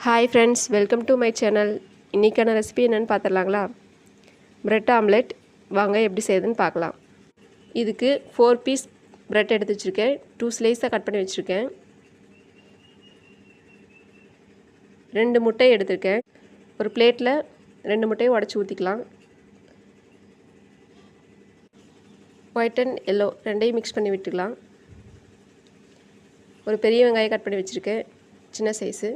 Hi friends, welcome to my channel. இன்றைக்கான recipe என்னென்னு பார்த்துடலாங்களா? Bread omelette வாங்க எப்படி செய்யுதுன்னு பார்க்கலாம். இதுக்கு 4 பீஸ் பிரெட் எடுத்து வச்சுருக்கேன். 2 ஸ்லைஸாக கட் பண்ணி வச்சுருக்கேன். 2 முட்டை எடுத்திருக்கேன். ஒரு பிளேட்டில் 2 முட்டையை உடச்சி ஊற்றிக்கலாம். ஒயிட் அண்ட் எல்லோ ரெண்டையும் மிக்ஸ் பண்ணி விட்டுக்கலாம். ஒரு பெரிய வெங்காயம் கட் பண்ணி வச்சுருக்கேன், சின்ன சைஸு.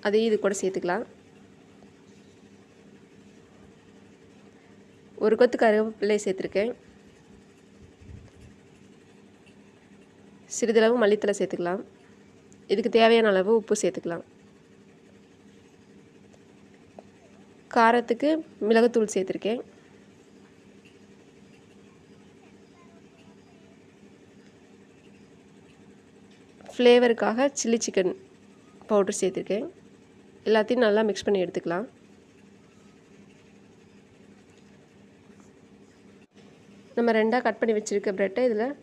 அதையும் இது கூட சேர்த்துக்கலாம். ஒரு கொத்து கருவேப்பிலை சேர்த்துருக்கேன். சிறிதளவு மல்லித்தலை சேர்த்துக்கலாம். இதுக்கு தேவையான அளவு உப்பு சேர்த்துக்கலாம். காரத்துக்கு மிளகுத்தூள் சேர்த்துருக்கேன். ஃப்ளேவருக்காக சில்லி சிக்கன் பவுடர் சேர்த்துருக்கேன். எல்லாத்தையும் நல்லா மிக்ஸ் பண்ணி எடுத்துக்கலாம். நம்ம 2ஆக கட் பண்ணி வச்சுருக்க ப்ரெட்டை இதில்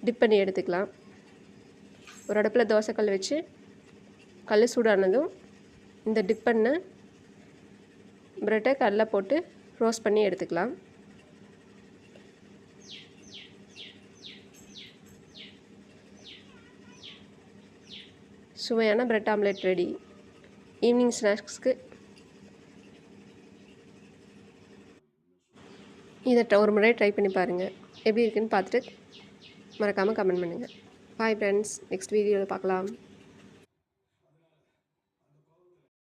டிப் பண்ணி எடுத்துக்கலாம். ஒரு அடுப்பில் தோசைக்கல் வச்சு கல் சூடானதும் இந்த டிப் பண்ண ப்ரெட்டை கல்லில் போட்டு ரோஸ்ட் பண்ணி எடுத்துக்கலாம். சுவையான பிரெட் ஆம்லெட் ரெடி. ஈவினிங் ஸ்நாக்ஸ்க்கு இதை ஒரு முறை ட்ரை பண்ணி பாருங்கள். எப்படி இருக்குன்னு பார்த்துட்டு மறக்காமல் கமெண்ட் பண்ணுங்கள். பாய் ஃப்ரெண்ட்ஸ், நெக்ஸ்ட் வீடியோவில் பார்க்கலாம்.